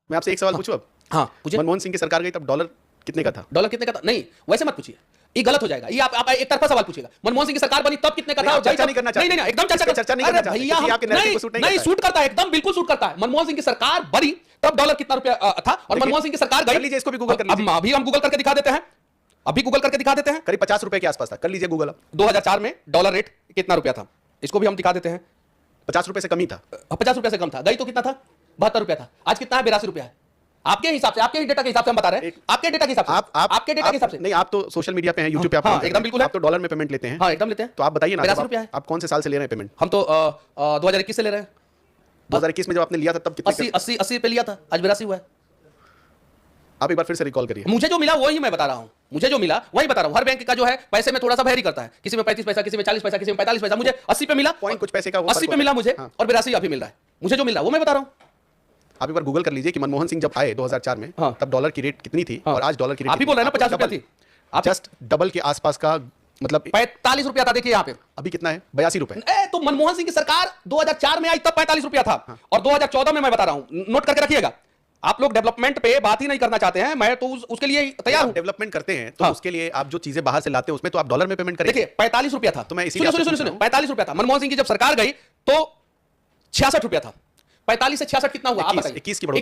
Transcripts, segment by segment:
मैं आपसे एक सवाल पूछूं अब। हाँ पूछिए। मनमोहन सिंह की सरकार गई तब डॉलर कितने का था? डॉलर कितने का था? नहीं वैसे मत पूछिए, ये गलत हो जाएगा। ये आप एक तरफा सवाल पूछेगा। मनमोहन सिंह की सरकार बनी तब कितने का था? चर्चा नहीं करना चाहते। नहीं एकदम चर्चा नहीं करना चाहते। भैया, किसी आपके नैरेटिव को सूट नहीं सूट करता है, एकदम बिल्कुल सूट करता है। मनमोहन सिंह की सरकार बनी तब डॉलर कितना रुपया था, और मनमोहन सिंह की सरकार गई। कर लीजिए, इसको भी गूगल कर लीजिए। अभी हम गूगल करके दिखा देते हैं, अभी गूगल करके दिखा देते हैं। करीब 50 रुपए के आसपास था। कर लीजिए गूगल। 2004 में डॉलर रेट कितना रुपया था, इसको भी हम दिखा देते हैं। 50 रुपए से कम ही था। 50 रुपया से कम था। गई तो कितना था? 72 रुपया था। आज कितना है? 82 रुपया है। आपके हिसाब से, आपके डेटा के हिसाब से हम बता रहे हैं, आपके डेटा के हिसाब से, आपके डेटा के हिसाब से। नहीं, आप तो सोशल मीडिया पे हैं, यूट्यूब पे आप एकदम बिल्कुल है। आप तो डॉलर में पेमेंट लेते हैं। हाँ एकदम लेते हैं। तो आप बताइए ना, 82 रुपया है। आप कौन से साल से ले रहे हैं पेमेंट? हम तो 2021 से ले रहे हैं। 2021 में जब आपने लिया था तब कितने? 80 पे लिया था, आज 82 हुआ है। आप एक बार फिर से रिकॉल करिए। मुझे जो मिला वही मैं बता रहा हूं, मुझे जो मिला वही बता रहा हूं। हर बैंक का जो है पैसे में थोड़ा सा वेरी करता है, किसी में 35 पैसा, किसी में 40 पैसा, किसी में 45 पैसा। मुझे 80 पे मिला, पॉइंट कुछ पैसे का, 80 पे मिला मुझे, और 82 अभी मिल रहा है। मुझे जो मिला वो मैं बता रहा हूं। आप एक बार गूगल कर लीजिए कि मनमोहन सिंह जब आए 2004 में, तब डॉलर की रेट कितनी थी और आज डॉलर की रेट। आप ही बोल रहे हैं ना 50 रुपया थी। आप जस्ट डबल के आसपास का, मतलब 45 रुपया था। देखिए यहाँ पे अभी कितना है? 82 रुपए। तो मनमोहन सिंह की सरकार 2004 में आई तब 45 रुपया था, और 2014 में मैं बता रहा हूं, नोट करके रखिएगा। आप लोग डेवलपमेंट पे बात ही नहीं करना चाहते हैं, मैं तो उसके लिए तैयार हूं। डेवलपमेंट करते हैं तो उसके लिए आप जो चीजें बाहर से लाते हैं उसमें तो आप डॉलर में पेमेंट करें। देखिए 45 रुपया था, तो मैं इसीलिए सुनिए 45 रुपया था। मनमोहन सिंह की जब सरकार गई तो 66 रुपया था। 45 से 66 कितना हुआ? आप बताइए। 21 की बढ़ोतरी।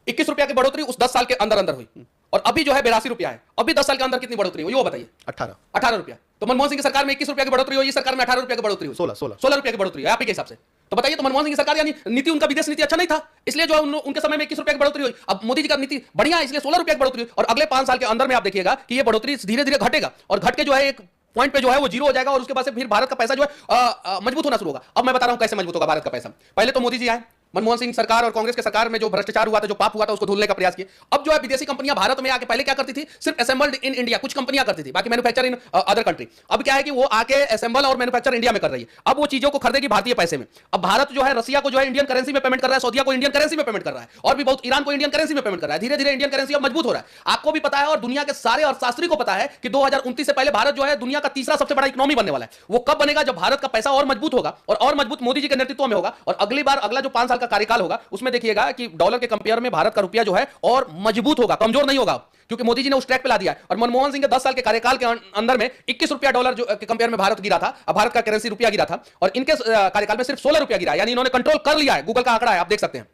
21 रुपया की बढ़ोतरी उस 10 साल के अंदर अंदर हुई, और अभी जो है 82 रुपया है। अभी 10 साल के अंदर कितनी बढ़ोतरी हुई वो बताइए? 18 रुपया। तो मनमोहन सिंह की सरकार में 21 रुपया की बढ़ोतरी हुई, इस सरकार में 18 रुपया की बढ़ोतरी हुई, 16 रुपया की बढ़ोतरी है आपके हिसाब से। तो बताइए, तो मनमोहन सिंह की सरकार यानी नीति, उनका विदेश नीति अच्छा नहीं था, इसलिए जो है उनके समय में 21 रुपया की बढ़ोतरी हुई। अब मोदी जी का नीति बढ़िया है, इसलिए 16 रुपया की बढ़ोतरी हुई, और अगले 5 साल के अंदर में आप देखिएगा कि ये बढ़ोतरी धीरे धीरे घटेगा, और घट के जो है एक पॉइंट पे जो है वो जीरो हो जाएगा, और उसके बाद से फिर भारत का पैसा जो है मजबूत होना शुरू होगा। अब मैं बता रहा हूं कैसे मजबूत होगा भारत का पैसा। पहले तो मोदी जी आए, मनमोहन सिंह सरकार और कांग्रेस के सरकार में जो भ्रष्टाचार हुआ था, जो पाप हुआ था, उसको धुलने का प्रयास किया। अब जो है विदेशी कंपनियां भारत में आके, पहले क्या करती थी, सिर्फ असेंबल्ड इन इंडिया कुछ कंपनियां करती थी, बाकी मैन्युफैक्चर इन अदर कंट्री। अब क्या है कि वो आके असेंबल और मैन्युफैक्चर इंडिया में कर रही है। अब वो चीजों को खरीदेगी भारतीय पैसे में। अब भारत जो है रसिया को जो है इंडियन करेंसी में पेमेंट कर रहा है, सऊदीया को इंडियन करेंसी में पेमेंट कर रहा है, और भी बहुत, ईरान को इंडियन करेंसी में पेमेंट कर रहा है। धीरे धीरे इंडियन करेंसी अब मजबूत हो रहा है। आपको भी पता है, और दुनिया के सारे अर्थशास्त्री को पता है कि 2029 से पहले भारत जो है दुनिया का तीसरा सबसे बड़ा इकोनॉमी बनने वाला है। वो कब बनेगा? जब भारत का पैसा और मजबूत होगा, और मजबूत मोदी जी के नेतृत्व में होगा। और अगली बार अगला जो 5 साल का कार्यकाल होगा उसमें देखिएगा कि डॉलर के कंपेयर में भारत का रुपया जो है और मजबूत होगा, कमजोर नहीं होगा, क्योंकि मोदी जी ने उस ट्रैक पे ला दिया है। और मनमोहन सिंह के 10 साल के कार्यकाल के अंदर में 21 रुपया डॉलर जो के कंपेयर में भारत गिरा था, भारत का करेंसी रुपया गिरा था, और इनके कार्यकाल में सिर्फ 16 रुपया गिरा, यानी इन्होंने कंट्रोल कर लिया है। गूगल का आंकड़ा है, आप देख सकते हैं।